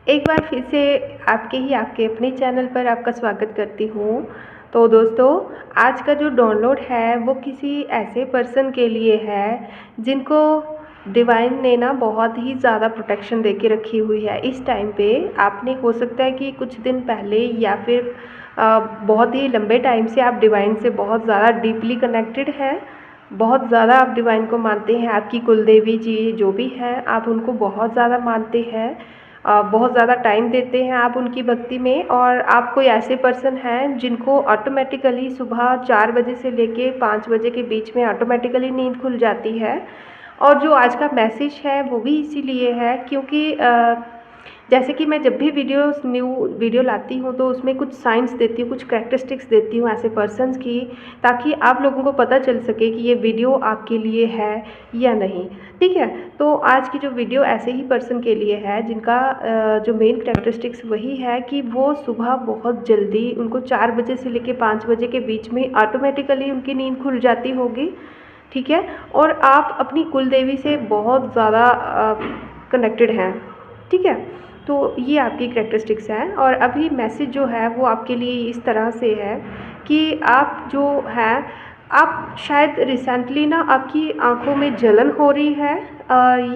एक बार फिर से आपके अपने चैनल पर आपका स्वागत करती हूँ। तो दोस्तों, आज का जो डाउनलोड है वो किसी ऐसे पर्सन के लिए है जिनको डिवाइन ने ना बहुत ही ज़्यादा प्रोटेक्शन दे के रखी हुई है। इस टाइम पे आपने हो सकता है कि कुछ दिन पहले या फिर बहुत ही लंबे टाइम से आप डिवाइन से बहुत ज़्यादा डीपली कनेक्टेड हैं। बहुत ज़्यादा आप डिवाइन को मानते हैं, आपकी कुलदेवी जी जो भी हैं आप उनको बहुत ज़्यादा मानते हैं। बहुत ज़्यादा टाइम देते हैं आप उनकी भक्ति में। और आप कोई ऐसे पर्सन हैं जिनको ऑटोमेटिकली सुबह 4 बजे से लेके 5 बजे के बीच में ऑटोमेटिकली नींद खुल जाती है। और जो आज का मैसेज है वो भी इसीलिए है क्योंकि जैसे कि मैं जब भी न्यू वीडियो लाती हूँ तो उसमें कुछ साइंस देती हूँ, कुछ कैरेक्टरिस्टिक्स देती हूँ ऐसे पर्सन्स की, ताकि आप लोगों को पता चल सके कि ये वीडियो आपके लिए है या नहीं। ठीक है, तो आज की जो वीडियो ऐसे ही पर्सन के लिए है जिनका जो मेन कैरेक्टरिस्टिक्स वही है कि वो सुबह बहुत जल्दी, उनको 4 बजे से लेके 5 बजे के बीच में ऑटोमेटिकली उनकी नींद खुल जाती होगी। ठीक है, और आप अपनी कुल देवी से बहुत ज़्यादा कनेक्टेड हैं। ठीक है, तो ये आपकी कैरेक्टरिस्टिक्स हैं। और अभी मैसेज जो है वो आपके लिए इस तरह से है कि आप जो हैं, आप शायद रिसेंटली ना आपकी आंखों में जलन हो रही है,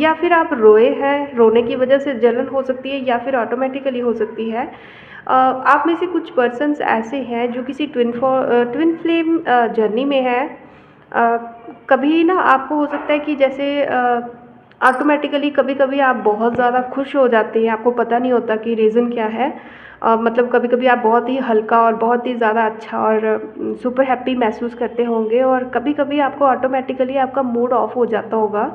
या फिर आप रोए हैं, रोने की वजह से जलन हो सकती है या फिर ऑटोमेटिकली हो सकती है। आप में से कुछ पर्सन्स ऐसे हैं जो किसी ट्विन फ्लेम जर्नी में है। कभी ना आपको हो सकता है कि जैसे ऑटोमेटिकली कभी-कभी आप बहुत ज़्यादा खुश हो जाते हैं, आपको पता नहीं होता कि रीज़न क्या है। मतलब कभी-कभी आप बहुत ही हल्का और बहुत ही ज़्यादा अच्छा और सुपर हैप्पी महसूस करते होंगे, और कभी-कभी आपको ऑटोमेटिकली आपका मूड ऑफ हो जाता होगा।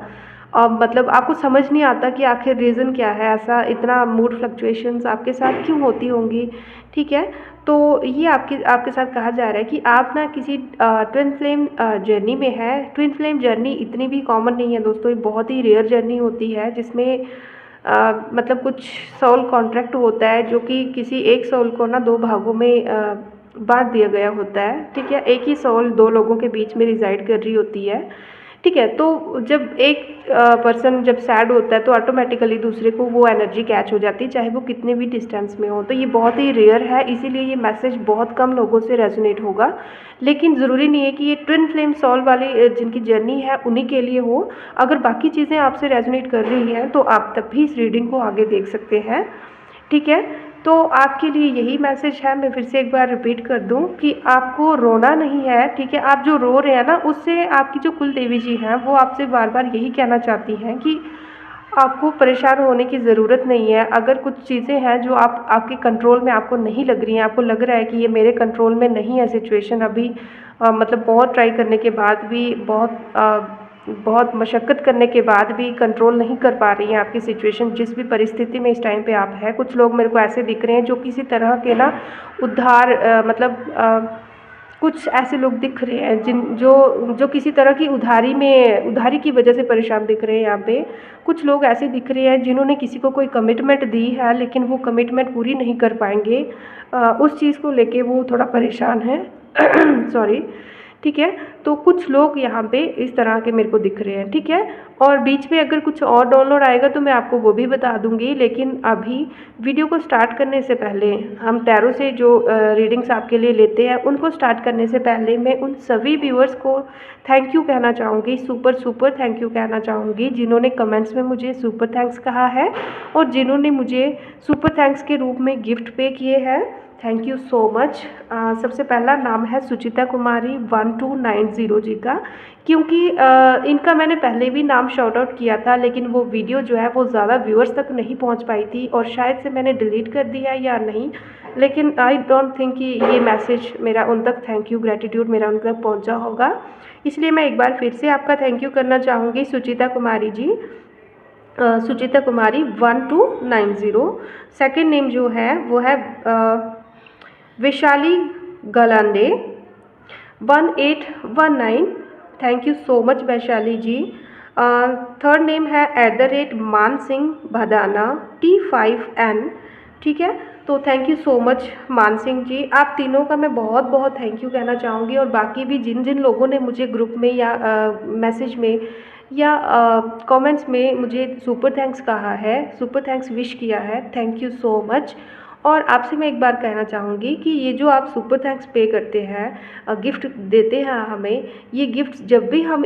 मतलब आपको समझ नहीं आता कि आखिर रीज़न क्या है, ऐसा इतना मूड फ्लक्चुएशंस आपके साथ क्यों होती होंगी। ठीक है, तो ये आपके आपके साथ कहा जा रहा है कि आप ना किसी ट्विन फ्लेम जर्नी में हैं। ट्विन फ्लेम जर्नी इतनी भी कॉमन नहीं है दोस्तों, ये बहुत ही रेयर जर्नी होती है जिसमें मतलब कुछ सोल कॉन्ट्रैक्ट होता है जो कि किसी एक सोल को ना 2 भागों में बाँट दिया गया होता है। ठीक है, एक ही सोल 2 लोगों के बीच में रिज़ाइड कर रही होती है। ठीक है, तो जब एक पर्सन जब सैड होता है तो ऑटोमेटिकली दूसरे को वो एनर्जी कैच हो जाती है, चाहे वो कितने भी डिस्टेंस में हो। तो ये बहुत ही रेयर है, इसीलिए ये मैसेज बहुत कम लोगों से रेजोनेट होगा। लेकिन ज़रूरी नहीं है कि ये ट्विन फ्लेम सोल वाली जिनकी जर्नी है उन्हीं के लिए हो। अगर बाकी चीज़ें आपसे रेजोनेट कर रही हैं तो आप तब भी इस रीडिंग को आगे देख सकते हैं। ठीक है, तो आपके लिए यही मैसेज है। मैं फिर से एक बार रिपीट कर दूं कि आपको रोना नहीं है। ठीक है, आप जो रो रहे हैं ना, उससे आपकी जो कुल देवी जी हैं वो आपसे बार बार यही कहना चाहती हैं कि आपको परेशान होने की ज़रूरत नहीं है। अगर कुछ चीज़ें हैं जो आपके कंट्रोल में आपको नहीं लग रही हैं, आपको लग रहा है कि ये मेरे कंट्रोल में नहीं है सिचुएशन अभी, मतलब बहुत ट्राई करने के बाद भी, बहुत मशक्क़त करने के बाद भी कंट्रोल नहीं कर पा रही हैं आपकी सिचुएशन, जिस भी परिस्थिति में इस टाइम पे आप हैं। कुछ लोग मेरे को ऐसे दिख रहे हैं जो किसी तरह के ना उद्धार, कुछ ऐसे लोग दिख रहे हैं जो किसी तरह की उधारी की वजह से परेशान दिख रहे हैं यहाँ पे। कुछ लोग ऐसे दिख रहे हैं जिन्होंने किसी को कोई कमिटमेंट दी है लेकिन वो कमिटमेंट पूरी नहीं कर पाएंगे। उस चीज़ को लेके वो थोड़ा परेशान है। सॉरी। ठीक है, तो कुछ लोग यहाँ पे इस तरह के मेरे को दिख रहे हैं। ठीक है, और बीच में अगर कुछ और डाउनलोड आएगा तो मैं आपको वो भी बता दूंगी। लेकिन अभी वीडियो को स्टार्ट करने से पहले, हम टैरो से जो रीडिंग्स आपके लिए लेते हैं उनको स्टार्ट करने से पहले मैं उन सभी व्यूअर्स को थैंक यू कहना चाहूँगी, सुपर सुपर थैंक यू कहना चाहूँगी जिन्होंने कमेंट्स में मुझे सुपर थैंक्स कहा है और जिन्होंने मुझे सुपर थैंक्स के रूप में गिफ्ट पे किए हैं। Thank you so much. सबसे पहला नाम है सुचिता कुमारी 1290 जी का, क्योंकि इनका मैंने पहले भी नाम शॉर्ट आउट किया था लेकिन वो वीडियो जो है वो ज़्यादा व्यूअर्स तक नहीं पहुंच पाई थी और शायद से मैंने डिलीट कर दिया या नहीं। लेकिन आई डोंट थिंक कि ये मैसेज मेरा उन तक, थैंक यू ग्रेटिट्यूड मेरा उन तक पहुँचा होगा, इसलिए मैं एक बार फिर से आपका थैंक यू करना चाहूँगी सुचिता कुमारी जी। सुचिता कुमारी 1290। सेकेंड नेम जो है वो है Vaishali Galande 1819। Thank you so much Vaishali ji. Third name है मान सिंह भदाना T5N। ठीक है, तो थैंक यू सो मच मान सिंह जी। आप तीनों का मैं बहुत बहुत थैंक यू कहना चाहूँगी, और बाकी भी जिन जिन लोगों ने मुझे ग्रुप में या मैसेज में या कमेंट्स में मुझे सुपर थैंक्स कहा है, सुपर थैंक्स विश किया है, थैंक यू सो मच। और आपसे मैं एक बार कहना चाहूँगी कि ये जो आप सुपर थैंक्स पे करते हैं, गिफ्ट देते हैं हमें, ये गिफ्ट जब भी हम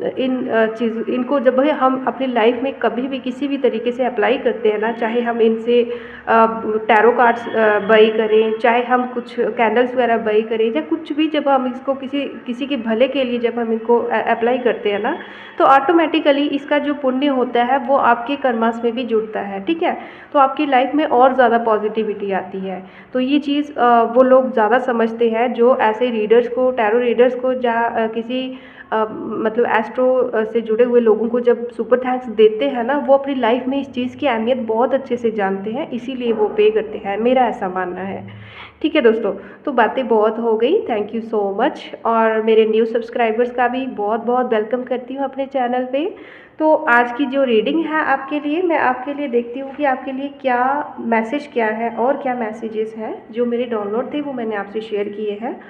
इनको जब भी हम अपनी लाइफ में कभी भी किसी भी तरीके से अप्लाई करते हैं ना, चाहे हम इनसे टैरो कार्ड्स बाई करें, चाहे हम कुछ कैंडल्स वगैरह बाई करें, या कुछ भी जब हम इसको किसी किसी के भले के लिए जब हम इनको अप्लाई करते हैं ना, तो ऑटोमेटिकली इसका जो पुण्य होता है वो आपके कर्मास में भी जुड़ता है, ठीक है। तो आपकी लाइफ में और ज़्यादा पॉजिटिविटी आती है। तो ये चीज़ वो लोग ज़्यादा समझते हैं जो ऐसे रीडर्स को, टैरो रीडर्स को, या किसी मतलब एस्ट्रो से जुड़े हुए लोगों को जब सुपर थैंक्स देते हैं ना, वो अपनी लाइफ में इस चीज़ की अहमियत बहुत अच्छे से जानते हैं, इसीलिए वो पे करते हैं, मेरा ऐसा मानना है। ठीक है दोस्तों, तो बातें बहुत हो गई, थैंक यू सो मच। और मेरे न्यू सब्सक्राइबर्स का भी बहुत बहुत वेलकम करती हूँ अपने चैनल पे। तो आज की जो रीडिंग है आपके लिए, मैं आपके लिए देखती हूँ कि आपके लिए क्या मैसेज क्या है और क्या मैसेजेस हैं जो मेरे डाउनलोड थे वो मैंने आपसे शेयर किए हैं।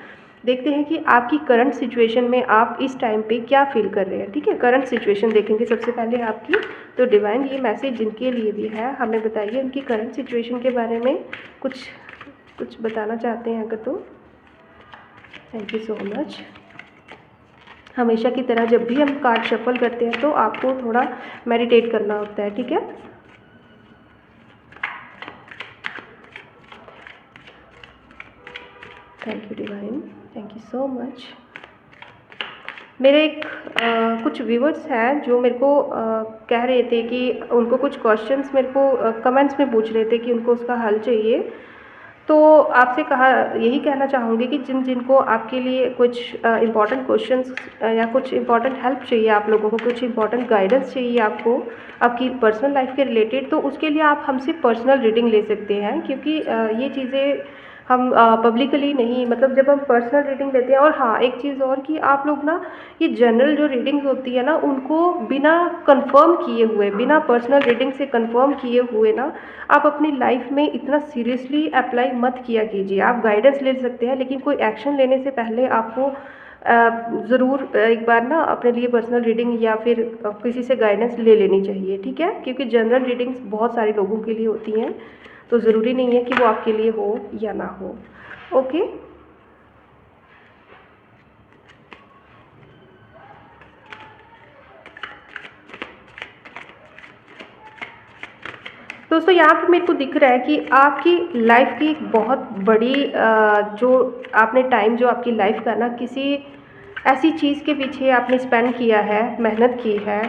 देखते हैं कि आपकी करंट सिचुएशन में आप इस टाइम पे क्या फील कर रहे हैं, ठीक है। करंट सिचुएशन देखेंगे सबसे पहले आपकी। तो डिवाइन ये मैसेज जिनके लिए भी है, हमें बताइए उनकी करंट सिचुएशन के बारे में कुछ बताना चाहते हैं अगर तो। Thank you so much. हमेशा की तरह जब भी हम कार्ड शफल करते हैं तो आपको थोड़ा मेडिटेट करना होता है, ठीक है। Thank you divine, thank you so much. मेरे कुछ व्यूवर्स हैं जो मेरे को कह रहे थे कि उनको कुछ क्वेश्चंस मेरे को कमेंट्स में पूछ रहे थे कि उनको उसका हल चाहिए। तो आपसे यही कहना चाहूँगी कि जिनको आपके लिए कुछ इम्पॉर्टेंट क्वेश्चंस या कुछ इम्पॉर्टेंट हेल्प चाहिए, आप लोगों को कुछ इम्पॉर्टेंट गाइडेंस चाहिए आपको आपकी पर्सनल लाइफ के रिलेटेड, तो उसके लिए आप हमसे पर्सनल रीडिंग ले सकते हैं। क्योंकि ये चीज़ें हम पब्लिकली नहीं, मतलब जब हम पर्सनल रीडिंग लेते हैं। और हाँ, एक चीज़ और कि आप लोग ना ये जनरल जो रीडिंग्स होती है ना, उनको बिना कंफर्म किए हुए, बिना पर्सनल रीडिंग से कंफर्म किए हुए ना, आप अपनी लाइफ में इतना सीरियसली अप्लाई मत किया कीजिए। आप गाइडेंस ले सकते हैं, लेकिन कोई एक्शन लेने से पहले आपको ज़रूर एक बार ना अपने लिए पर्सनल रीडिंग या फिर किसी से गाइडेंस ले लेनी चाहिए, ठीक है। क्योंकि जनरल रीडिंग्स बहुत सारे लोगों के लिए होती हैं, तो ज़रूरी नहीं है कि वो आपके लिए हो या ना हो। ओके, दोस्तों यहाँ पे मेरे को दिख रहा है कि आपकी लाइफ की एक बहुत बड़ी जो आपने टाइम जो आपकी लाइफ का ना किसी ऐसी चीज़ के पीछे आपने स्पेंड किया है, मेहनत की है,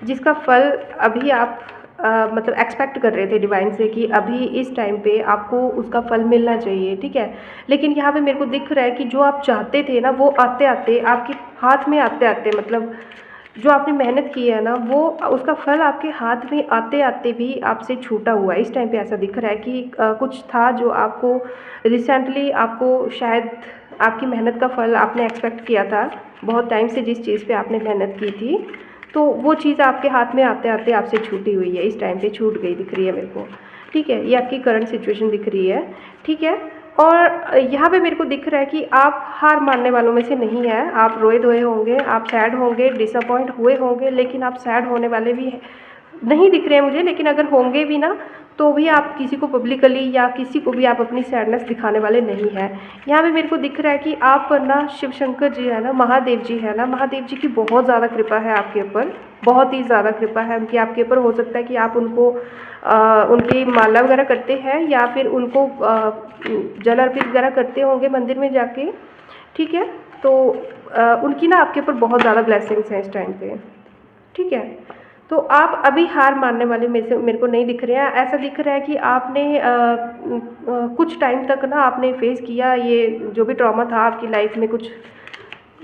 जिसका फल अभी आप मतलब एक्सपेक्ट कर रहे थे डिवाइन से कि अभी इस टाइम पे आपको उसका फल मिलना चाहिए, ठीक है। लेकिन यहाँ पे मेरे को दिख रहा है कि जो आप चाहते थे ना, वो आते आते आपके हाथ में आते आते, मतलब जो आपने मेहनत की है ना, वो उसका फल आपके हाथ में आते आते भी आपसे छूटा हुआ है। इस टाइम पे ऐसा दिख रहा है कि कुछ था जो आपको रिसेंटली, आपको शायद आपकी मेहनत का फल आपने एक्सपेक्ट किया था बहुत टाइम से, जिस चीज़ पे आपने मेहनत की थी, तो वो चीज़ आपके हाथ में आते आते आपसे छूटी हुई है, इस टाइम पे छूट गई दिख रही है मेरे को, ठीक है। ये आपकी करंट सिचुएशन दिख रही है, ठीक है। और यहाँ पे मेरे को दिख रहा है कि आप हार मानने वालों में से नहीं हैं। आप रोए धोए होंगे, आप सैड होंगे, डिसअपॉइंट हुए होंगे, लेकिन आप सैड होने वाले भी नहीं दिख रहे हैं मुझे। लेकिन अगर होंगे भी ना, तो भी आप किसी को पब्लिकली या किसी को भी आप अपनी सैडनेस दिखाने वाले नहीं हैं। यहाँ पे मेरे को दिख रहा है कि आप पर ना शिव शंकर जी है ना, महादेव जी है ना, महादेव जी की बहुत ज़्यादा कृपा है आपके ऊपर, बहुत ही ज़्यादा कृपा है उनकी आपके ऊपर। हो सकता है कि आप उनको उनकी माला वगैरह करते हैं या फिर उनको जल अर्पित वगैरह करते होंगे मंदिर में जाके, ठीक है। तो उनकी ना आपके ऊपर बहुत ज़्यादा ब्लेसिंग्स हैं इस टाइम पे, ठीक है। तो आप अभी हार मानने वाले में से मेरे को नहीं दिख रहे हैं। ऐसा दिख रहा है कि आपने कुछ टाइम तक ना आपने फेस किया ये जो भी ट्रॉमा था आपकी लाइफ में कुछ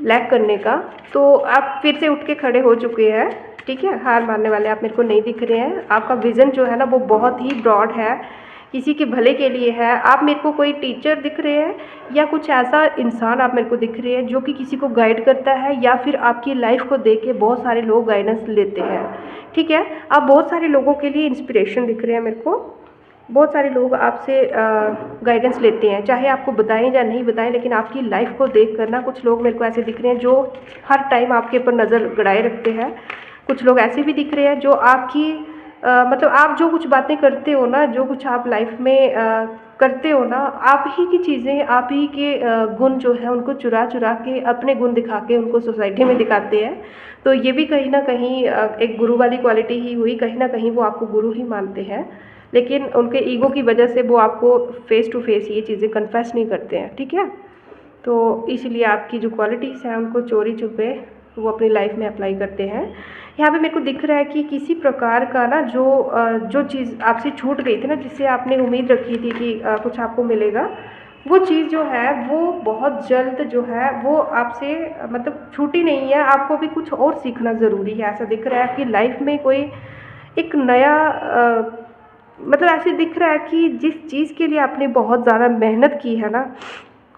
लैक करने का, तो आप फिर से उठ के खड़े हो चुके हैं, ठीक है। हार मानने वाले आप मेरे को नहीं दिख रहे हैं। आपका विज़न जो है ना, वो बहुत ही ब्रॉड है, किसी के भले के लिए है। आप मेरे को कोई टीचर दिख रहे हैं या कुछ ऐसा इंसान आप मेरे को दिख रहे हैं जो कि किसी को गाइड करता है, या फिर आपकी लाइफ को देख के बहुत सारे लोग गाइडेंस लेते हैं, ठीक है। आप बहुत सारे लोगों के लिए इंस्पिरेशन दिख रहे हैं मेरे को, बहुत सारे लोग आपसे गाइडेंस लेते हैं, चाहे आपको बताएं या नहीं बताएं, लेकिन आपकी लाइफ को देख कर ना कुछ लोग मेरे को ऐसे दिख रहे हैं जो हर टाइम आपके ऊपर नज़र गड़ाए रखते हैं। कुछ लोग ऐसे भी दिख रहे हैं जो आपकी मतलब आप जो कुछ बातें करते हो ना, जो कुछ आप लाइफ में करते हो ना, आप ही की चीज़ें, आप ही के गुण जो है उनको चुरा चुरा के, अपने गुण दिखा के उनको सोसाइटी में दिखाते हैं। तो ये भी कहीं ना कहीं एक गुरु वाली क्वालिटी ही हुई, कहीं ना कहीं वो आपको गुरु ही मानते हैं, लेकिन उनके ईगो की वजह से वो आपको फेस टू फेस ये चीज़ें कन्फेस नहीं करते हैं, ठीक है। तो इसलिए आपकी जो क्वालिटीज़ हैं उनको चोरी छुपे वो अपनी लाइफ में अप्लाई करते हैं। यहाँ पे मेरे को दिख रहा है कि किसी प्रकार का ना जो चीज़ आपसे छूट गई थी ना, जिससे आपने उम्मीद रखी थी कि कुछ आपको मिलेगा, वो चीज़ जो है वो बहुत जल्द जो है वो आपसे मतलब छूटी नहीं है। आपको भी कुछ और सीखना ज़रूरी है। ऐसा दिख रहा है कि लाइफ में कोई एक नया मतलब ऐसे दिख रहा है कि जिस चीज़ के लिए आपने बहुत ज़्यादा मेहनत की है ना,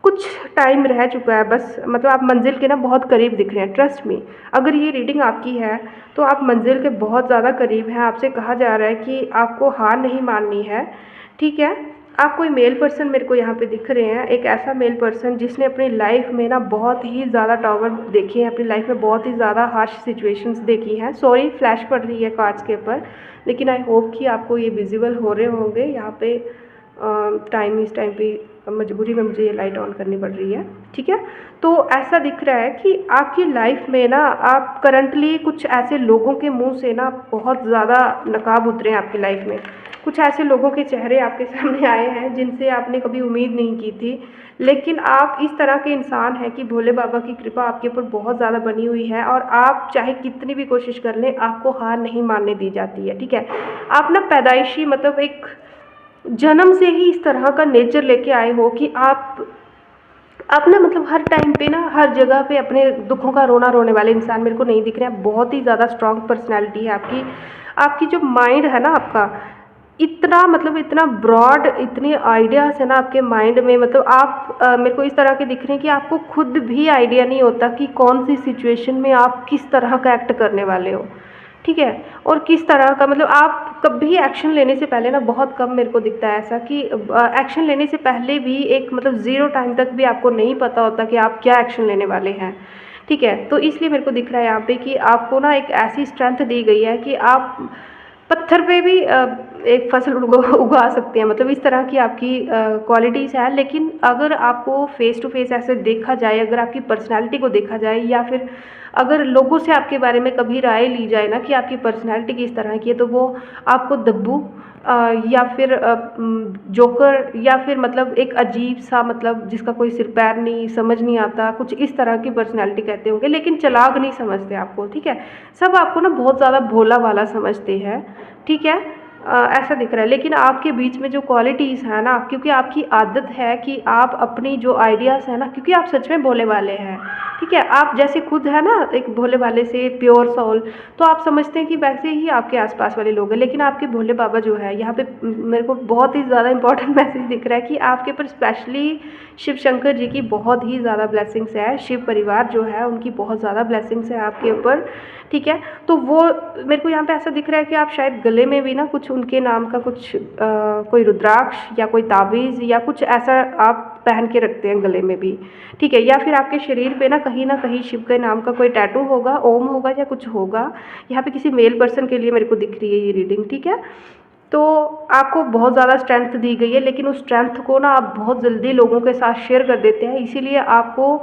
कुछ टाइम रह चुका है बस, मतलब आप मंजिल के ना बहुत करीब दिख रहे हैं। ट्रस्ट मी, अगर ये रीडिंग आपकी है तो आप मंजिल के बहुत ज़्यादा करीब हैं। आपसे कहा जा रहा है कि आपको हार नहीं माननी है, ठीक है। आप कोई मेल पर्सन मेरे को यहाँ पे दिख रहे हैं, एक ऐसा मेल पर्सन जिसने अपनी लाइफ में ना बहुत ही ज़्यादा टॉवर देखे हैं, अपनी लाइफ में बहुत ही ज़्यादा हार्श सिचुएशंस देखी हैं। सॉरी फ्लैश पड़ रही है कार्ड्स के ऊपर, लेकिन आई होप कि आपको ये विजिबल हो रहे होंगे। यहाँ पे इस टाइम पे मजबूरी में मुझे ये लाइट ऑन करनी पड़ रही है, ठीक है। तो ऐसा दिख रहा है कि आपकी लाइफ में ना आप करंटली कुछ ऐसे लोगों के मुंह से ना बहुत ज़्यादा नकाब उतरे हैं आपकी लाइफ में। कुछ ऐसे लोगों के चेहरे आपके सामने आए हैं जिनसे आपने कभी उम्मीद नहीं की थी, लेकिन आप इस तरह के इंसान हैं कि भोले बाबा की कृपा आपके ऊपर बहुत ज़्यादा बनी हुई है, और आप चाहे कितनी भी कोशिश कर लें आपको हार नहीं मानने दी जाती है, ठीक है। आप ना पैदाइशी मतलब एक जन्म से ही इस तरह का नेचर लेके आए हो कि आप ना मतलब हर टाइम पे ना हर जगह पे अपने दुखों का रोना रोने वाले इंसान मेरे को नहीं दिख रहे हैं। बहुत ही ज़्यादा स्ट्रॉन्ग पर्सनैलिटी है आपकी। आपकी जो माइंड है ना आपका, इतना मतलब इतना ब्रॉड, इतने आइडियाज़ है ना आपके माइंड में, मतलब आप मेरे को इस तरह के दिख रहे हैं कि आपको खुद भी आइडिया नहीं होता कि कौन सी सिचुएशन में आप किस तरह का एक्ट करने वाले हो, ठीक है। और किस तरह का मतलब आप कभी एक्शन लेने से पहले ना, बहुत कम मेरे को दिखता है ऐसा कि एक्शन लेने से पहले भी एक मतलब ज़ीरो टाइम तक भी आपको नहीं पता होता कि आप क्या एक्शन लेने वाले हैं, ठीक है। तो इसलिए मेरे को दिख रहा है यहाँ पे कि आपको ना एक ऐसी स्ट्रेंथ दी गई है कि आप पत्थर पे भी एक फसल उगा सकते हैं, मतलब इस तरह की आपकी क्वालिटीज़ है। लेकिन अगर आपको फेस टू फेस ऐसे देखा जाए, अगर आपकी पर्सनैलिटी को देखा जाए, या फिर अगर लोगों से आपके बारे में कभी राय ली जाए ना कि आपकी पर्सनैलिटी किस तरह की है, तो वो आपको दब्बू या फिर जोकर, या फिर मतलब एक अजीब सा, मतलब जिसका कोई सिर पैर नहीं, समझ नहीं आता, कुछ इस तरह की पर्सनैलिटी कहते होंगे, लेकिन चालाक नहीं समझते आपको, ठीक है। सब आपको ना बहुत ज़्यादा भोला भाला समझते हैं, ठीक है। ऐसा दिख रहा है, लेकिन आपके बीच में जो क्वालिटीज़ है ना, क्योंकि आपकी आदत है कि आप अपनी जो आइडियाज़ है ना, क्योंकि आप सच में भोले वाले हैं, ठीक है। आप जैसे खुद है ना एक भोले वाले से प्योर सोल, तो आप समझते हैं कि वैसे ही आपके आसपास वाले लोग हैं। लेकिन आपके भोले बाबा जो है यहाँ पे मेरे को बहुत ही ज़्यादा इंपॉर्टेंट मैसेज दिख रहा है कि आपके ऊपर स्पेशली शिव शंकर जी की बहुत ही ज़्यादा ब्लेसिंग्स है। शिव परिवार जो है उनकी बहुत ज़्यादा ब्लेसिंग्स है आपके ऊपर, ठीक है। तो वो मेरे को यहाँ पे ऐसा दिख रहा है कि आप शायद गले में भी ना कुछ उनके नाम का कुछ कोई रुद्राक्ष या कोई ताबीज़ या कुछ ऐसा आप पहन के रखते हैं गले में भी, ठीक है। या फिर आपके शरीर पे ना कहीं शिव के नाम का कोई टैटू होगा, ओम होगा या कुछ होगा। यहाँ पे किसी मेल पर्सन के लिए मेरे को दिख रही है ये रीडिंग, ठीक है। तो आपको बहुत ज़्यादा स्ट्रेंथ दी गई है, लेकिन उस स्ट्रेंथ को ना आप बहुत जल्दी लोगों के साथ शेयर कर देते हैं। इसीलिए आपको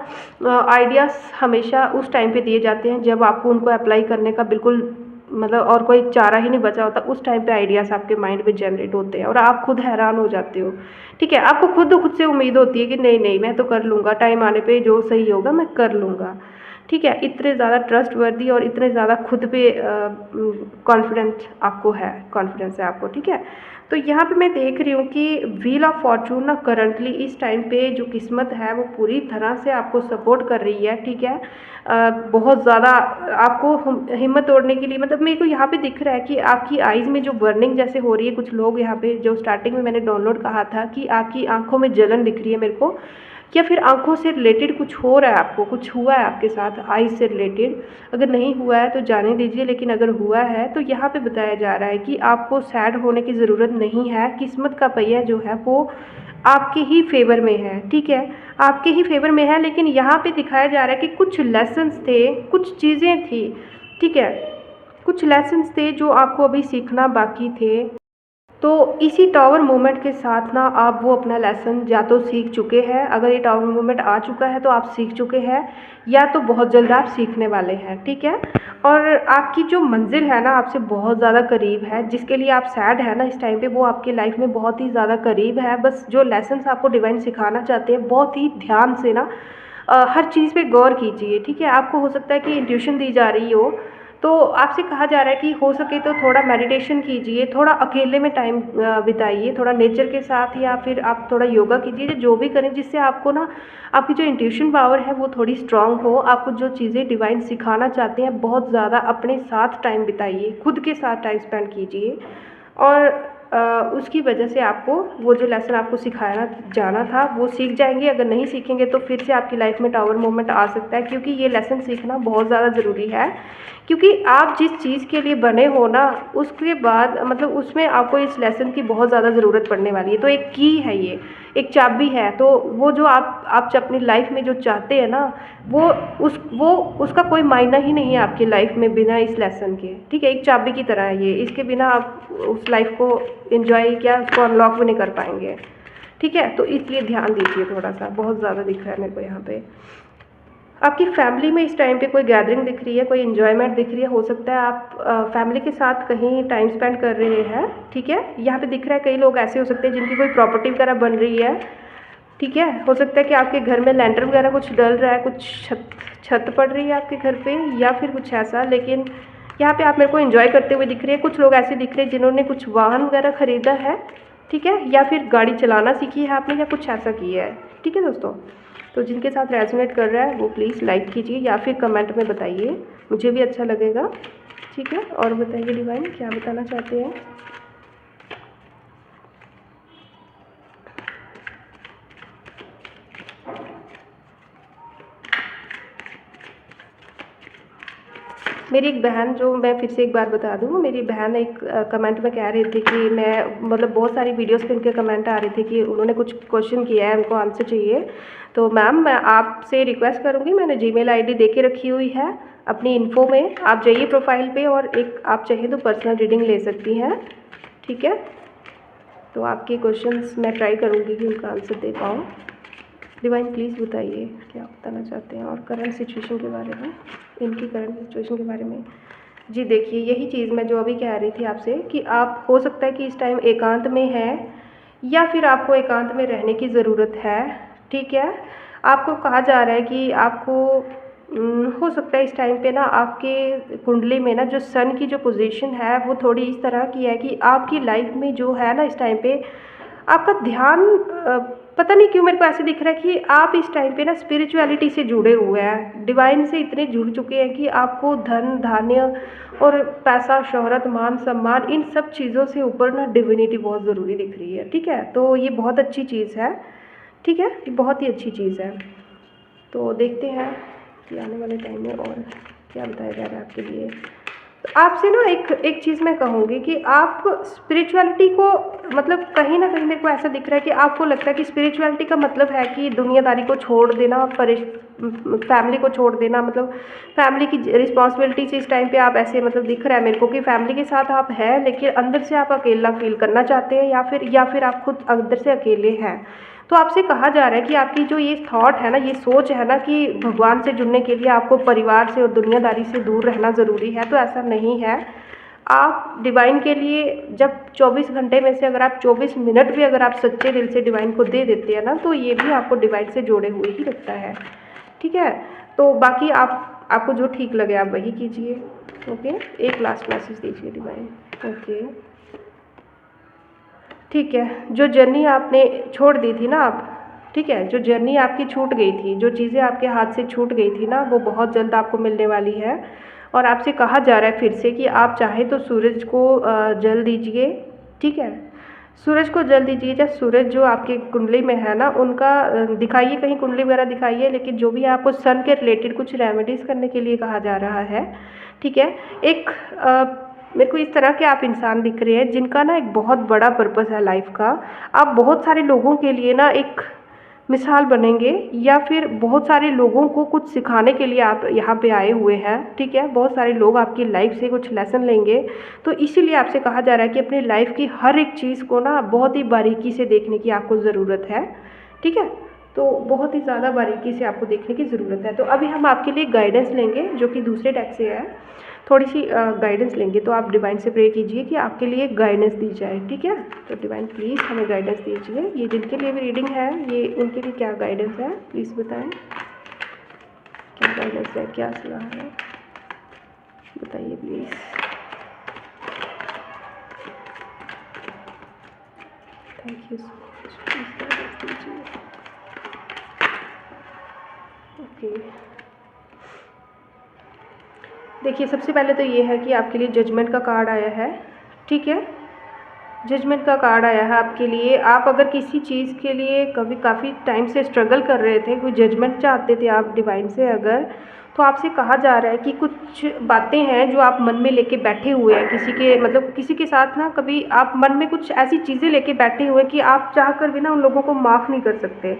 आइडियाज़ हमेशा उस टाइम पे दिए जाते हैं जब आपको उनको अप्लाई करने का बिल्कुल मतलब और कोई चारा ही नहीं बचा होता। उस टाइम पे आइडियाज़ आपके माइंड में जनरेट होते हैं और आप खुद हैरान हो जाते हो, ठीक है। आपको खुद से उम्मीद होती है कि नहीं नहीं मैं तो कर लूँगा, टाइम आने पे जो सही होगा मैं कर लूँगा, ठीक है। इतने ज़्यादा ट्रस्टवर्दी और इतने ज़्यादा खुद पे कॉन्फिडेंस है आपको, ठीक है। तो यहाँ पे मैं देख रही हूँ कि व्हील ऑफ फॉर्चून ना करंटली इस टाइम पे जो किस्मत है वो पूरी तरह से आपको सपोर्ट कर रही है, ठीक है। बहुत ज़्यादा आपको हिम्मत तोड़ने के लिए, मतलब मेरे को यहाँ पे दिख रहा है कि आपकी आइज़ में जो बर्निंग जैसे हो रही है। कुछ लोग यहाँ पे जो स्टार्टिंग में मैंने डाउनलोड कहा था कि आपकी आंखों में जलन दिख रही है मेरे को, या फिर आँखों से रिलेटेड कुछ हो रहा है, आपको कुछ हुआ है आपके साथ आइज़ से रिलेटेड। अगर नहीं हुआ है तो जाने दीजिए, लेकिन अगर हुआ है तो यहाँ पे बताया जा रहा है कि आपको सैड होने की ज़रूरत नहीं है। किस्मत का पहिया जो है वो आपके ही फेवर में है, ठीक है, आपके ही फेवर में है। लेकिन यहाँ पे दिखाया जा रहा है कि कुछ लेसन्स थे, कुछ चीज़ें थी, ठीक है, कुछ लेसन्स थे जो आपको अभी सीखना बाकी थे। तो इसी टावर मूवमेंट के साथ ना आप वो अपना लेसन या तो सीख चुके हैं, अगर ये टावर मूवमेंट आ चुका है तो आप सीख चुके हैं, या तो बहुत जल्द आप सीखने वाले हैं, ठीक है। और आपकी जो मंजिल है ना आपसे बहुत ज़्यादा करीब है, जिसके लिए आप सैड है ना इस टाइम पे, वो आपकी लाइफ में बहुत ही ज़्यादा करीब है। बस जो लेसन्स आपको डिवाइन सिखाना चाहते हैं, बहुत ही ध्यान से ना हर चीज़ पे गौर कीजिए, ठीक है। आपको हो सकता है कि इंट्यूशन दी जा रही हो, तो आपसे कहा जा रहा है कि हो सके तो थोड़ा मेडिटेशन कीजिए, थोड़ा अकेले में टाइम बिताइए, थोड़ा नेचर के साथ, या फिर आप थोड़ा योगा कीजिए, जो भी करें जिससे आपको ना आपकी जो इंट्यूशन पावर है वो थोड़ी स्ट्रांग हो। आपको जो चीज़ें डिवाइन सिखाना चाहते हैं, बहुत ज़्यादा अपने साथ टाइम बिताइए, खुद के साथ टाइम स्पेंड कीजिए, और उसकी वजह से आपको वो जो लेसन आपको सिखाया जाना था वो सीख जाएंगे। अगर नहीं सीखेंगे तो फिर से आपकी लाइफ में टावर मोमेंट आ सकता है, क्योंकि ये लेसन सीखना बहुत ज़्यादा ज़रूरी है। क्योंकि आप जिस चीज़ के लिए बने हो ना, उसके बाद मतलब उसमें आपको इस लेसन की बहुत ज़्यादा ज़रूरत पड़ने वाली है। तो एक की है, ये एक चाबी है, तो वो जो आप अपनी लाइफ में जो चाहते हैं ना, वो उसका कोई मायना ही नहीं है आपकी लाइफ में बिना इस लेसन के, ठीक है। एक चाबी की तरह है ये, इसके बिना आप उस लाइफ को एंजॉय क्या उसको अनलॉक भी नहीं कर पाएंगे, ठीक है। तो इसलिए ध्यान दीजिए थोड़ा सा, बहुत ज़्यादा दिख रहा है मेरे को यहाँ पे। आपकी फैमिली में इस टाइम पे कोई गैदरिंग दिख रही है, कोई इन्जॉयमेंट दिख रही है, हो सकता है आप फैमिली के साथ कहीं टाइम स्पेंड कर रहे हैं, ठीक है। यहाँ पे दिख रहा है कई लोग ऐसे हो सकते हैं जिनकी कोई प्रॉपर्टी वगैरह बन रही है, ठीक है। हो सकता है कि आपके घर में लैंटर वगैरह कुछ डल रहा है, कुछ छत पड़ रही है आपके घर पे, या फिर कुछ ऐसा। लेकिन यहाँ पे आप मेरे को एंजॉय करते हुए दिख रहे हैं। कुछ लोग ऐसे दिख रहे हैं जिन्होंने कुछ वाहन वगैरह ख़रीदा है, ठीक है, या फिर गाड़ी चलाना सीखी है आपने, या कुछ ऐसा किया है, ठीक है दोस्तों। तो जिनके साथ रेजोनेट कर रहा है वो प्लीज़ लाइक कीजिए, या फिर कमेंट में बताइए, मुझे भी अच्छा लगेगा, ठीक है। और बताइए डिवाइन क्या बताना चाहते हैं। मेरी एक बहन, जो मैं फिर से एक बार बता दूँ, मेरी बहन एक कमेंट में कह रही थी कि मैं मतलब बहुत सारी वीडियोस पे उनके कमेंट आ रहे थे कि उन्होंने कुछ क्वेश्चन किया है, उनको आंसर चाहिए। तो मैम मैं आपसे रिक्वेस्ट करूँगी, मैंने जीमेल आईडी दे के रखी हुई है अपनी इन्फो में, आप जाइए प्रोफाइल पे और एक आप चाहें तो पर्सनल रीडिंग ले सकती हैं, ठीक है। तो आपके क्वेश्चंस मैं ट्राई करूँगी कि उनका आंसर दे पाऊँ। डिवाइन प्लीज़ बताइए क्या बताना चाहते हैं, और करंट सिचुएशन के बारे में, इनकी करंट सिचुएशन के बारे में। जी देखिए, यही चीज़ मैं जो अभी कह रही थी आपसे कि आप हो सकता है कि इस टाइम एकांत में हैं, या फिर आपको एकांत में रहने की ज़रूरत है, ठीक है। आपको कहा जा रहा है कि आपको हो सकता है इस टाइम पे ना आपके कुंडली में ना जो सन की जो पोजीशन है वो थोड़ी इस तरह की है कि आपकी लाइफ में जो है ना इस टाइम पे आपका ध्यान पता नहीं क्यों मेरे को ऐसे दिख रहा है कि आप इस टाइम पे ना स्पिरिचुअलिटी से जुड़े हुए हैं, डिवाइन से इतने जुड़ चुके हैं कि आपको धन धान्य और पैसा शोहरत मान सम्मान इन सब चीज़ों से ऊपर ना डिविनिटी बहुत ज़रूरी दिख रही है, ठीक है। तो ये बहुत अच्छी चीज़ है, ठीक है, ये बहुत ही अच्छी चीज़ है। तो देखते हैं कि आने वाले टाइम में और क्या बताया जा रहा है आपके लिए। तो आपसे ना एक चीज़ मैं कहूँगी कि आप स्पिरिचुअलिटी को मतलब कहीं ना कहीं मेरे को ऐसा दिख रहा है कि आपको लगता है कि स्पिरिचुअलिटी का मतलब है कि दुनियादारी को छोड़ देना, फैमिली को छोड़ देना, मतलब फैमिली की रिस्पॉन्सिबिलिटी से इस टाइम पे आप ऐसे मतलब दिख रहा है मेरे को कि फैमिली के साथ आप हैं लेकिन अंदर से आप अकेला फील करना चाहते हैं, या फिर आप खुद अंदर से अकेले हैं। तो आपसे कहा जा रहा है कि आपकी जो ये थॉट है ना, ये सोच है ना कि भगवान से जुड़ने के लिए आपको परिवार से और दुनियादारी से दूर रहना ज़रूरी है, तो ऐसा नहीं है। आप डिवाइन के लिए जब 24 घंटे में से अगर आप 24 मिनट भी अगर आप सच्चे दिल से डिवाइन को दे देते हैं ना, तो ये भी आपको डिवाइन से जोड़े हुए ही लगता है, ठीक है। तो बाकी आपको जो ठीक लगे आप वही कीजिए, ओके। एक लास्ट मैसेज दीजिए डिवाइन, ओके, ठीक है। जो जर्नी आपने छोड़ दी थी ना आप, ठीक है, जो जर्नी आपकी छूट गई थी, जो चीज़ें आपके हाथ से छूट गई थी ना, वो बहुत जल्द आपको मिलने वाली है। और आपसे कहा जा रहा है फिर से कि आप चाहे तो सूरज को जल दीजिए, ठीक है। सूरज को जल दीजिए, या सूरज जो आपकी कुंडली में है ना उनका दिखाइए, कहीं कुंडली वगैरह दिखाइए, लेकिन जो भी है आपको सन के रिलेटेड कुछ रेमेडीज़ करने के लिए कहा जा रहा है, ठीक है। एक मेरे को इस तरह के आप इंसान दिख रहे हैं जिनका ना एक बहुत बड़ा पर्पस है लाइफ का। आप बहुत सारे लोगों के लिए ना एक मिसाल बनेंगे, या फिर बहुत सारे लोगों को कुछ सिखाने के लिए आप यहाँ पे आए हुए हैं, ठीक है। बहुत सारे लोग आपकी लाइफ से कुछ लेसन लेंगे, तो इसीलिए आपसे कहा जा रहा है कि अपनी लाइफ की हर एक चीज़ को ना बहुत ही बारीकी से देखने की आपको ज़रूरत है, ठीक है। तो बहुत ही ज़्यादा बारीकी से आपको देखने की ज़रूरत है। तो अभी हम आपके लिए गाइडेंस लेंगे जो कि दूसरे डेक से है, थोड़ी सी गाइडेंस लेंगे। तो आप डिवाइन से प्रे कीजिए कि आपके लिए गाइडेंस दी जाए, ठीक है। तो डिवाइन प्लीज़ हमें गाइडेंस दीजिए। ये जिनके लिए भी रीडिंग है, ये उनके लिए क्या गाइडेंस है, प्लीज़ बताएं। क्या गाइडेंस है, क्या सलाह है, बताइए please. Thank you so much, please guidance दीजिए। ओके, देखिए सबसे पहले तो ये है कि आपके लिए जजमेंट का कार्ड आया है, ठीक है। जजमेंट का कार्ड आया है आपके लिए। आप अगर किसी चीज़ के लिए कभी काफ़ी टाइम से स्ट्रगल कर रहे थे, कोई जजमेंट चाहते थे आप डिवाइन से अगर, तो आपसे कहा जा रहा है कि कुछ बातें हैं जो आप मन में लेके बैठे हुए हैं, किसी के मतलब किसी के साथ ना कभी आप मन में कुछ ऐसी चीज़ें लेके बैठे हुए हैं कि आप चाह कर भी ना उन लोगों को माफ़ नहीं कर सकते।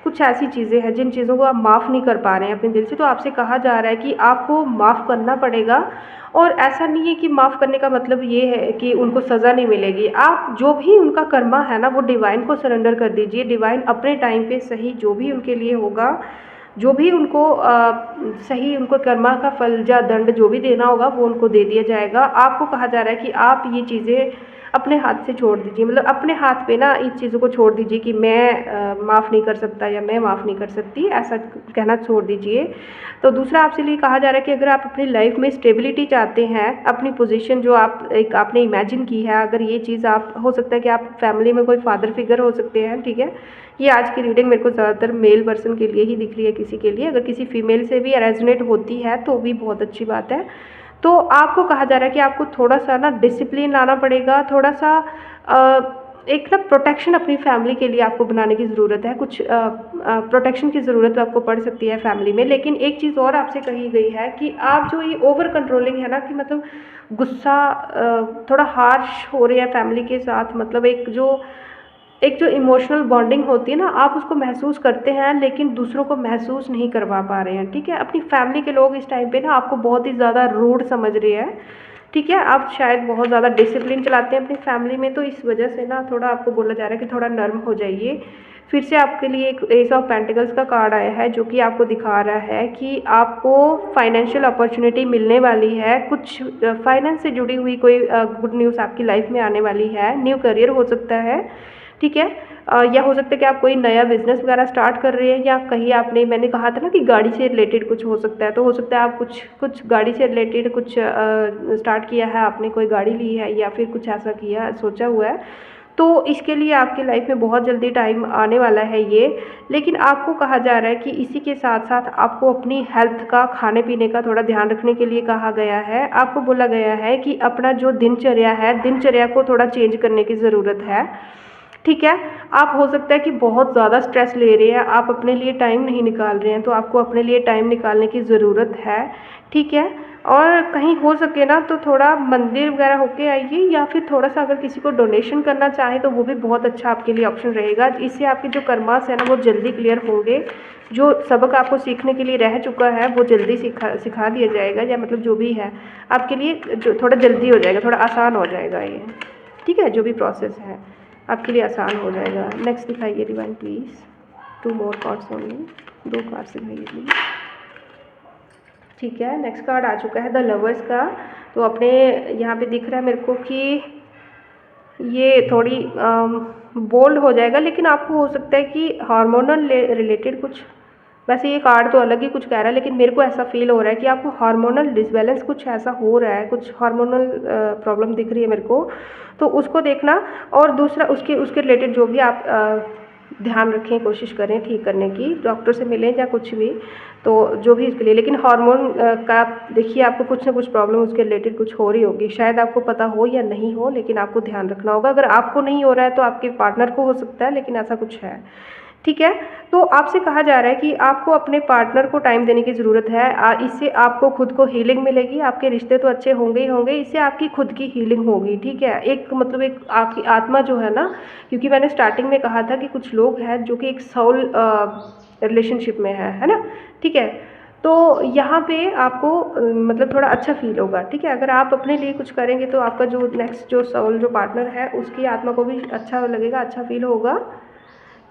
कुछ ऐसी चीज़ें हैं जिन चीज़ों को आप माफ़ नहीं कर पा रहे हैं अपने दिल से, तो आपसे कहा जा रहा है कि आपको माफ़ करना पड़ेगा। और ऐसा नहीं है कि माफ़ करने का मतलब ये है कि उनको सज़ा नहीं मिलेगी। आप जो भी उनका कर्मा है ना वो डिवाइन को सरेंडर कर दीजिए। डिवाइन अपने टाइम पे सही जो भी उनके लिए होगा, जो भी उनको सही उनको कर्मा का फल या दंड जो भी देना होगा वो उनको दे दिया जाएगा। आपको कहा जा रहा है कि आप ये चीज़ें अपने हाथ से छोड़ दीजिए, मतलब अपने हाथ पे ना इन चीज़ों को छोड़ दीजिए कि मैं माफ़ नहीं कर सकता या मैं माफ़ नहीं कर सकती, ऐसा कहना छोड़ दीजिए। तो दूसरा आपसे लिए कहा जा रहा है कि अगर आप अपनी लाइफ में स्टेबिलिटी चाहते हैं, अपनी पोजीशन जो आप एक आपने इमेजिन की है, अगर ये चीज़ आप हो सकता है कि आप फैमिली में कोई फादर फिगर हो सकते हैं, ठीक है। ये आज की रीडिंग मेरे को ज़्यादातर मेल पर्सन के लिए ही दिख रही है, किसी के लिए अगर किसी फीमेल से भी रेजोनेट होती है तो भी बहुत अच्छी बात है। तो आपको कहा जा रहा है कि आपको थोड़ा सा ना डिसिप्लिन लाना पड़ेगा, थोड़ा सा एक ना प्रोटेक्शन अपनी फैमिली के लिए आपको बनाने की ज़रूरत है। कुछ प्रोटेक्शन की ज़रूरत आपको पड़ सकती है फैमिली में। लेकिन एक चीज़ और आपसे कही गई है कि आप जो ये ओवर कंट्रोलिंग है ना, कि मतलब गुस्सा थोड़ा हार्श हो रहे हैं फैमिली के साथ, मतलब एक जो इमोशनल बॉन्डिंग होती है ना, आप उसको महसूस करते हैं लेकिन दूसरों को महसूस नहीं करवा पा रहे हैं, ठीक है। अपनी फैमिली के लोग इस टाइम पे ना आपको बहुत ही ज़्यादा रूड समझ रहे हैं, ठीक है। आप शायद बहुत ज़्यादा डिसिप्लिन चलाते हैं अपनी फैमिली में, तो इस वजह से ना थोड़ा आपको बोला जा रहा है कि थोड़ा नर्म हो जाइए। फिर से आपके लिए एक एस ऑफ पेंटिकल्स का कार्ड आया है जो कि आपको दिखा रहा है कि आपको फाइनेंशियल अपॉर्चुनिटी मिलने वाली है। कुछ फाइनेंस से जुड़ी हुई कोई गुड न्यूज़ आपकी लाइफ में आने वाली है। न्यू करियर हो सकता है, ठीक है। या हो सकता है कि आप कोई नया बिज़नेस वगैरह स्टार्ट कर रहे हैं, या कहीं आपने, मैंने कहा था ना कि गाड़ी से रिलेटेड कुछ हो सकता है, तो हो सकता है आप कुछ गाड़ी से रिलेटेड कुछ स्टार्ट किया है आपने, कोई गाड़ी ली है या फिर कुछ ऐसा किया सोचा हुआ है। तो इसके लिए आपकी लाइफ में बहुत जल्दी टाइम आने वाला है ये। लेकिन आपको कहा जा रहा है कि इसी के साथ साथ आपको अपनी हेल्थ का, खाने पीने का थोड़ा ध्यान रखने के लिए कहा गया है। आपको बोला गया है कि अपना जो दिनचर्या है, दिनचर्या को थोड़ा चेंज करने की ज़रूरत है, ठीक है। आप हो सकता है कि बहुत ज़्यादा स्ट्रेस ले रहे हैं, आप अपने लिए टाइम नहीं निकाल रहे हैं, तो आपको अपने लिए टाइम निकालने की ज़रूरत है, ठीक है। और कहीं हो सके ना तो थोड़ा मंदिर वगैरह होके आइए, या फिर थोड़ा सा अगर किसी को डोनेशन करना चाहे तो वो भी बहुत अच्छा आपके लिए ऑप्शन रहेगा। इससे आपके जो कर्मास है ना वो जल्दी क्लियर होंगे। जो सबक आपको सीखने के लिए रह चुका है वो जल्दी सिखा दिया जाएगा, या मतलब जो भी है आपके लिए जो थोड़ा जल्दी हो जाएगा, थोड़ा आसान हो जाएगा ये, ठीक है। जो भी प्रोसेस है आपके लिए आसान हो जाएगा। नेक्स्ट दिखाइए divine please, 2 more cards only, 2 cards दिखाइए प्लीज़, ठीक है। नेक्स्ट कार्ड आ चुका है द लवर्स का। तो अपने यहाँ पे दिख रहा है मेरे को कि ये थोड़ी बोल्ड हो जाएगा, लेकिन आपको हो सकता है कि हार्मोनल रिलेटेड कुछ, वैसे ये कार्ड तो अलग ही कुछ कह रहा है, लेकिन मेरे को ऐसा फील हो रहा है कि आपको हार्मोनल डिसबैलेंस कुछ ऐसा हो रहा है, कुछ हार्मोनल प्रॉब्लम दिख रही है मेरे को, तो उसको देखना। और दूसरा उसके उसके रिलेटेड जो भी आप ध्यान रखें, कोशिश करें ठीक करने की, डॉक्टर से मिलें या कुछ भी, तो जो भी इसके लिए। लेकिन हार्मोन का देखिए, आपको कुछ ना कुछ प्रॉब्लम उसके रिलेटेड कुछ हो रही होगी, शायद आपको पता हो या नहीं हो, लेकिन आपको ध्यान रखना होगा। अगर आपको नहीं हो रहा है तो आपके पार्टनर को हो सकता है, लेकिन ऐसा कुछ है, ठीक है। तो आपसे कहा जा रहा है कि आपको अपने पार्टनर को टाइम देने की ज़रूरत है। इससे आपको खुद को हीलिंग मिलेगी, आपके रिश्ते तो अच्छे होंगे ही होंगे, इससे आपकी खुद की हीलिंग होगी, ठीक है। एक मतलब एक आपकी आत्मा जो है ना, क्योंकि मैंने स्टार्टिंग में कहा था कि कुछ लोग हैं जो कि एक सोल रिलेशनशिप में है ना, ठीक है। तो यहाँ पे आपको मतलब थोड़ा अच्छा फील होगा, ठीक है। अगर आप अपने लिए कुछ करेंगे तो आपका जो नेक्स्ट जो सोल जो पार्टनर है उसकी आत्मा को भी अच्छा लगेगा, अच्छा फील होगा,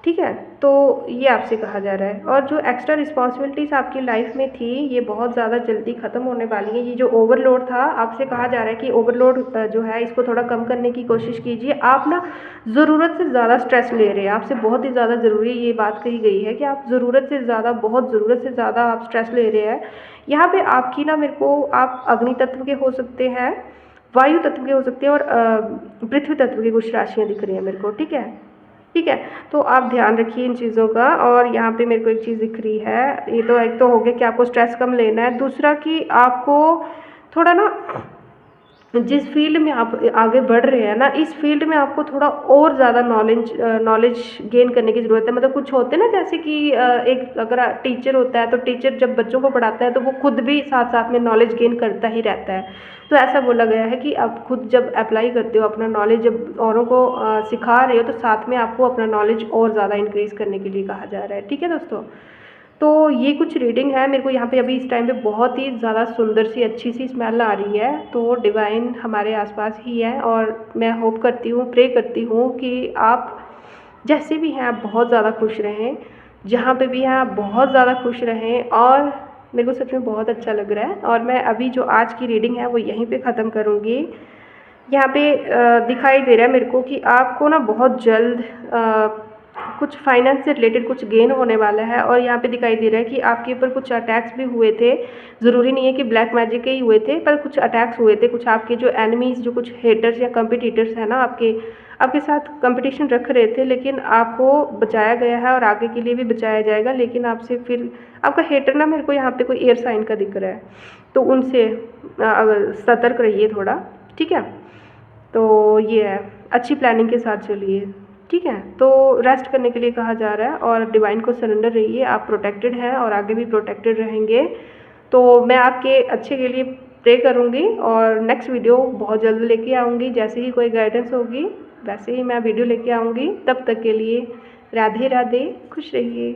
ठीक है। तो ये आपसे कहा जा रहा है। और जो एक्स्ट्रा रिस्पॉन्सिबिलिटीज़ आपकी लाइफ में थी, ये बहुत ज़्यादा जल्दी ख़त्म होने वाली है। ये जो ओवरलोड था, आपसे कहा जा रहा है कि ओवरलोड जो है इसको थोड़ा कम करने की कोशिश कीजिए। आप ना ज़रूरत से ज़्यादा स्ट्रेस ले रहे हैं, आपसे बहुत ही ज़्यादा ज़रूरी ये बात कही गई है कि आप ज़रूरत से ज़्यादा, बहुत ज़रूरत से ज़्यादा आप स्ट्रेस ले रहे हैं। यहाँ पे आपकी ना, मेरे को आप अग्नि तत्व के हो सकते हैं, वायु तत्व के हो सकते हैं, और पृथ्वी तत्व की कुछ राशियाँ दिख रही हैं मेरे को, ठीक है। ठीक है, तो आप ध्यान रखिए इन चीज़ों का। और यहाँ पे मेरे को एक चीज़ दिख रही है, ये तो एक तो हो गया कि आपको स्ट्रेस कम लेना है, दूसरा कि आपको थोड़ा ना जिस फील्ड में आप आगे बढ़ रहे हैं ना, इस फील्ड में आपको थोड़ा और ज़्यादा नॉलेज गेन करने की ज़रूरत है। मतलब कुछ होते हैं ना, जैसे कि एक अगर टीचर होता है तो टीचर जब बच्चों को पढ़ाता है तो वो खुद भी साथ साथ में नॉलेज गेन करता ही रहता है। तो ऐसा बोला गया है कि आप खुद जब अप्लाई करते हो अपना नॉलेज, जब औरों को सिखा रहे हो, तो साथ में आपको अपना नॉलेज और ज़्यादा इंक्रीज़ करने के लिए कहा जा रहा है, ठीक है दोस्तों। तो ये कुछ रीडिंग है। मेरे को यहाँ पे अभी इस टाइम पे बहुत ही ज़्यादा सुंदर सी अच्छी सी स्मेल आ रही है, तो डिवाइन हमारे आसपास ही है। और मैं होप करती हूँ, प्रे करती हूँ कि आप जैसे भी हैं आप बहुत ज़्यादा खुश रहें, जहाँ पे भी हैं आप बहुत ज़्यादा खुश रहें। और मेरे को सच में बहुत अच्छा लग रहा है। और मैं अभी जो आज की रीडिंग है वो यहीं पे ख़त्म करूँगी। यहाँ पे दिखाई दे रहा है मेरे को कि आपको ना बहुत जल्द कुछ फाइनेंस से रिलेटेड कुछ गेन होने वाला है। और यहाँ पे दिखाई दे रहा है कि आपके ऊपर कुछ अटैक्स भी हुए थे, ज़रूरी नहीं है कि ब्लैक मैजिक के ही हुए थे, पर कुछ अटैक्स हुए थे। कुछ आपके जो एनिमीज़, जो कुछ हेटर्स या कंपिटिटर्स हैं ना, आपके साथ कंपटीशन रख रहे थे, लेकिन आपको बचाया गया है और आगे के लिए भी बचाया जाएगा। लेकिन आपसे फिर आपका हेटर ना, मेरे को यहाँ पे कोई एयर साइन का दिख रहा है, तो उनसे सतर्क रहिए थोड़ा, ठीक है। तो ये है, अच्छी प्लानिंग के साथ चलिए, ठीक है। तो रेस्ट करने के लिए कहा जा रहा है और डिवाइन को सरेंडर रहिए, आप प्रोटेक्टेड हैं और आगे भी प्रोटेक्टेड रहेंगे। तो मैं आपके अच्छे के लिए प्रे करूँगी और नेक्स्ट वीडियो बहुत जल्द लेके आऊँगी। जैसे ही कोई गाइडेंस होगी वैसे ही मैं वीडियो लेके आऊँगी। तब तक के लिए राधे राधे, खुश रहिए।